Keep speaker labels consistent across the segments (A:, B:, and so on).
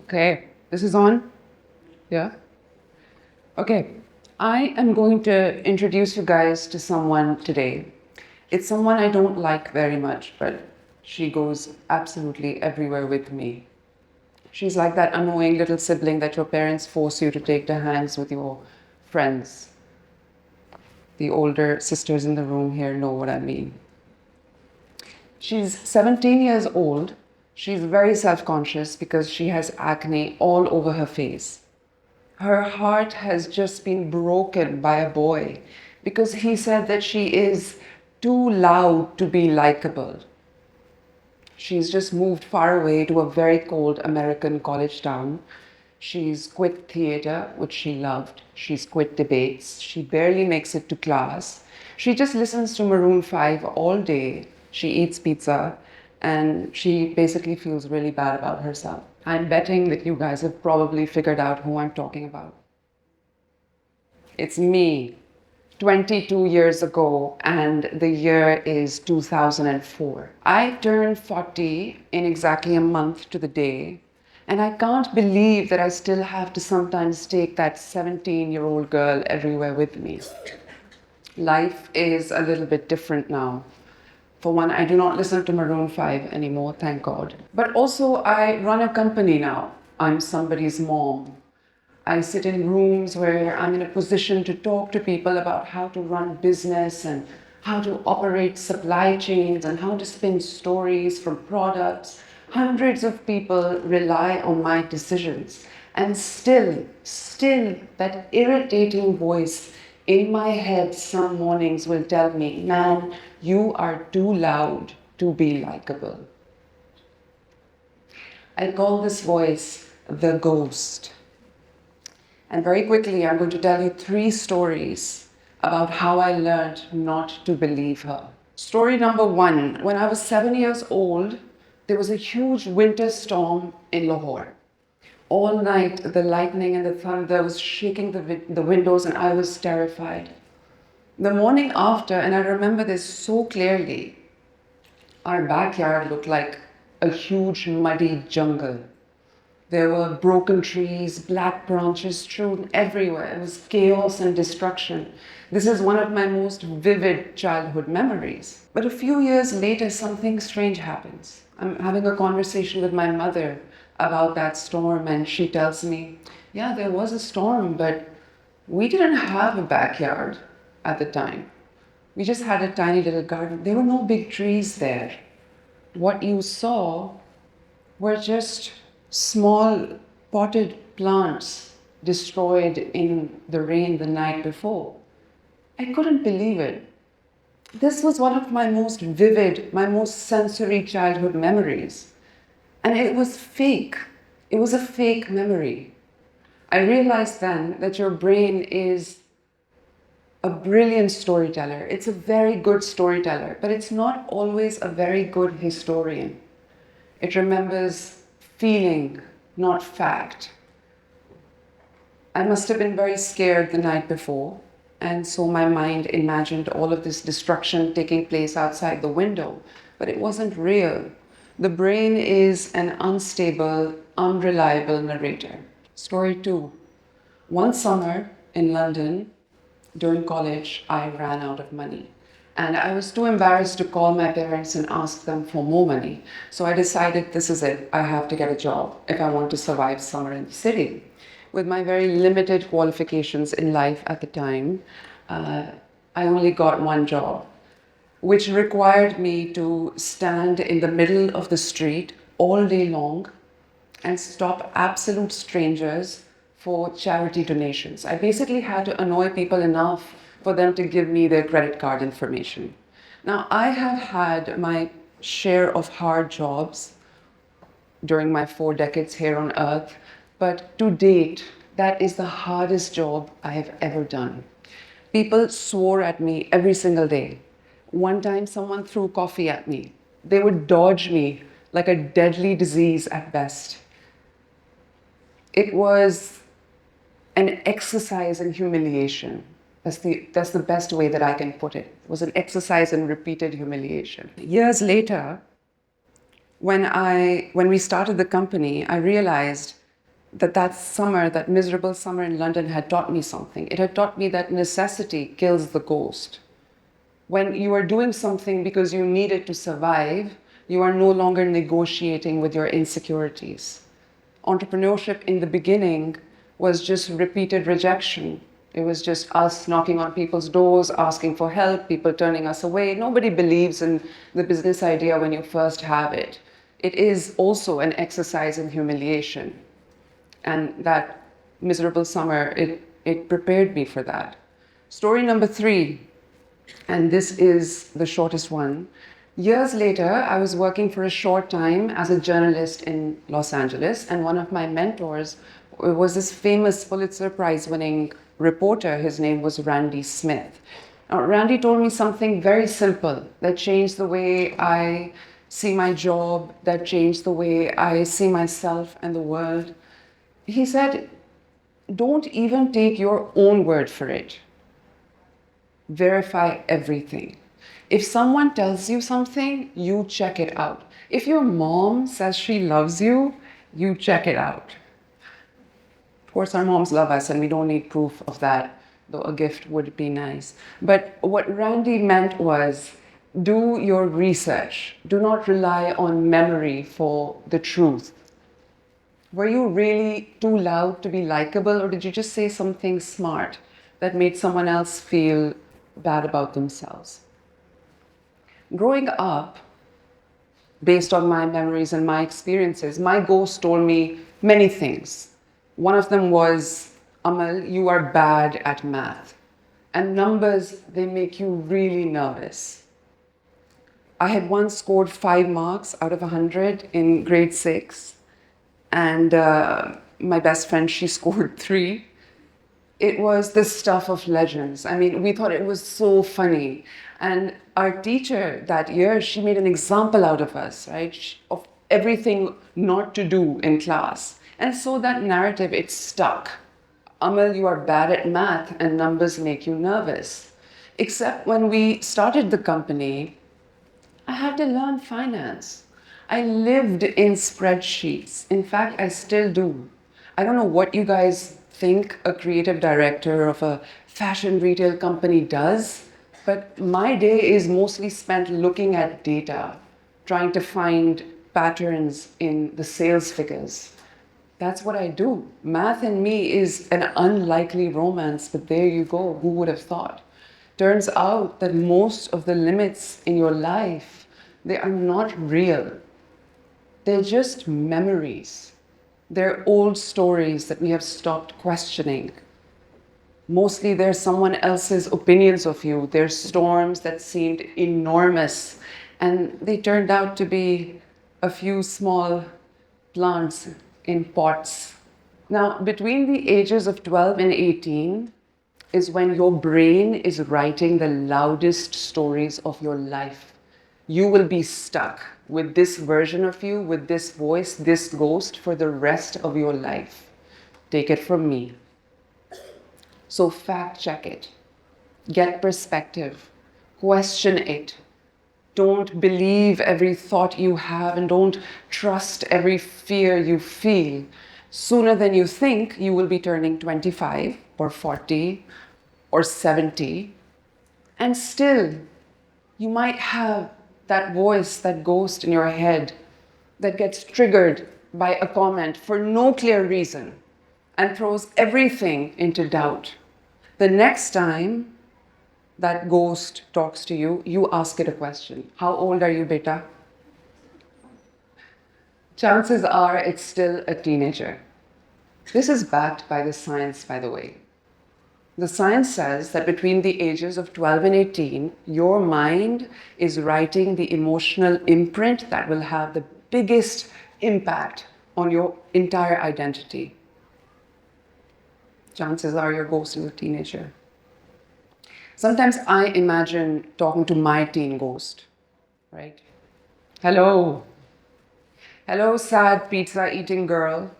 A: Okay, this is on. Yeah. Okay, I am going to introduce you guys to someone today. It's someone I don't like very much, but she goes absolutely everywhere with me. She's like that annoying little sibling that your parents force you to take to hangs with your friends. The older sisters in the room here know what I mean. She's 17 years old. She's very self-conscious because she has acne all over her face. Her heart has just been broken by a boy because he said that she is too loud to be likable. She's just moved far away to a very cold American college town. She's quit theater, which she loved. She's quit debates. She barely makes it to class. She just listens to Maroon 5 all day. She eats pizza and she basically feels really bad about herself. I'm betting that you guys have probably figured out who I'm talking about. It's me, 22 years ago, and the year is 2004. I turned 40 in exactly a month to the day, and I can't believe that I still have to sometimes take that 17-year-old girl everywhere with me. Life is a little bit different now. For one, I do not listen to Maroon 5 anymore, thank God. But also, I run a company now. I'm somebody's mom. I sit in rooms where I'm in a position to talk to people about how to run business and how to operate supply chains and how to spin stories from products. Hundreds of people rely on my decisions. And still, that irritating voice in my head some mornings will tell me, man, you are too loud to be likable. I call this voice the ghost. And very quickly, I'm going to tell you 3 stories about how I learned not to believe her. Story number 1, when I was 7 years old, there was a huge winter storm in Lahore. All night, the lightning and the thunder was shaking the windows and I was terrified. The morning after, and I remember this so clearly, our backyard looked like a huge muddy jungle. There were broken trees, black branches strewn everywhere. It was chaos and destruction. This is one of my most vivid childhood memories. But a few years later, something strange happens. I'm having a conversation with my mother about that storm, and she tells me, yeah, there was a storm, but we didn't have a backyard at the time. We just had a tiny little garden. There were no big trees there. What you saw were just small potted plants destroyed in the rain the night before. I couldn't believe it. This was one of my most vivid, my most sensory childhood memories. And it was fake. It was a fake memory. I realized then that your brain is a brilliant storyteller. It's a very good storyteller, but it's not always a very good historian. It remembers feeling, not fact. I must have been very scared the night before, and so my mind imagined all of this destruction taking place outside the window, but it wasn't real. The brain is an unstable, unreliable narrator. Story 2. One summer in London, during college, I ran out of money. And I was too embarrassed to call my parents and ask them for more money. So I decided this is it. I have to get a job if I want to survive summer in the city. With my very limited qualifications in life at the time, I only got one job, which required me to stand in the middle of the street all day long and stop absolute strangers for charity donations. I basically had to annoy people enough for them to give me their credit card information. Now, I have had my share of hard jobs during my 4 decades here on earth, but to date, that is the hardest job I have ever done. People swore at me every single day. One time, someone threw coffee at me. They would dodge me like a deadly disease at best. It was an exercise in humiliation. That's the best way that I can put it. It was an exercise in repeated humiliation. Years later, when we started the company, I realized that summer, that miserable summer in London had taught me something. It had taught me that necessity kills the ghost. When you are doing something because you need it to survive, you are no longer negotiating with your insecurities. Entrepreneurship in the beginning was just repeated rejection. It was just us knocking on people's doors, asking for help, people turning us away. Nobody believes in the business idea when you first have it. It is also an exercise in humiliation. And that miserable summer, it prepared me for that. Story number 3, and this is the shortest one. Years later, I was working for a short time as a journalist in Los Angeles, and one of my mentors was this famous Pulitzer Prize-winning reporter. His name was Randy Smith. Now, Randy told me something very simple that changed the way I see my job, that changed the way I see myself and the world. He said, don't even take your own word for it. Verify everything. If someone tells you something, you check it out. If your mom says she loves you, you check it out. Of course, our moms love us and we don't need proof of that, though a gift would be nice. But what Randy meant was, do your research. Do not rely on memory for the truth. Were you really too loud to be likable, or did you just say something smart that made someone else feel bad about themselves? Growing up, based on my memories and my experiences, my ghost told me many things. One of them was, Amal, you are bad at math. And numbers, they make you really nervous. I had once scored 5 marks out of 100 in grade 6. And my best friend, she scored 3. It was the stuff of legends. I mean, we thought it was so funny. And our teacher that year, she made an example out of us, right? Of everything not to do in class. And so that narrative, it stuck. Amal, you are bad at math and numbers make you nervous. Except when we started the company, I had to learn finance. I lived in spreadsheets. In fact, I still do. I don't know what you guys think a creative director of a fashion retail company does, but my day is mostly spent looking at data, trying to find patterns in the sales figures. That's what I do. Math in me is an unlikely romance, but there you go. Who would have thought? Turns out that most of the limits in your life, they are not real. They're just memories. They're old stories that we have stopped questioning. Mostly they're someone else's opinions of you. They're storms that seemed enormous, and they turned out to be a few small plants in pots. Now, between the ages of 12 and 18 is when your brain is writing the loudest stories of your life. You will be stuck with this version of you, with this voice, this ghost for the rest of your life. Take it from me. So fact check it. Get perspective. Question it. Don't believe every thought you have and don't trust every fear you feel. Sooner than you think, you will be turning 25 or 40 or 70. And still, you might have that voice, that ghost in your head that gets triggered by a comment for no clear reason and throws everything into doubt. The next time that ghost talks to you, you ask it a question. How old are you, beta? Chances are it's still a teenager. This is backed by the science, by the way. The science says that between the ages of 12 and 18, your mind is writing the emotional imprint that will have the biggest impact on your entire identity. Chances are your ghost is a teenager. Sometimes I imagine talking to my teen ghost, right? Hello. Hello, sad pizza-eating girl.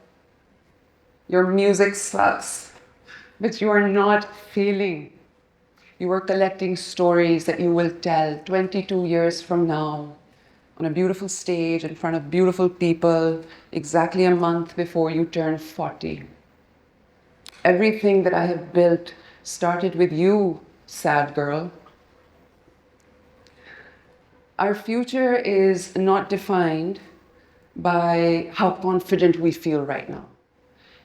A: Your music sucks, but you are not failing. You are collecting stories that you will tell 22 years from now. on a beautiful stage in front of beautiful people exactly a month before you turn 40. Everything that I have built started with you, sad girl. Our future is not defined by how confident we feel right now.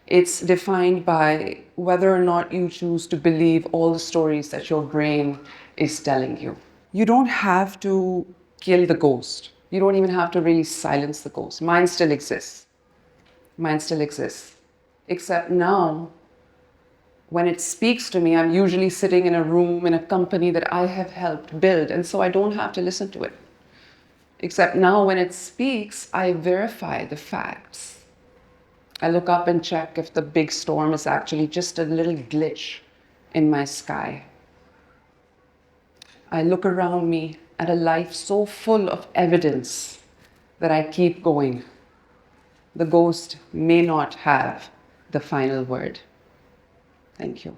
A: It's defined by whether or not you choose to believe all the stories that your brain is telling you. You don't have to kill the ghost. You don't even have to really silence the ghost. Mine still exists. Mine still exists. Except now, when it speaks to me, I'm usually sitting in a room in a company that I have helped build, and so I don't have to listen to it. Except now, when it speaks, I verify the facts. I look up and check if the big storm is actually just a little glitch in my sky. I look around me at a life so full of evidence that I keep going. The ghost may not have the final word. Thank you.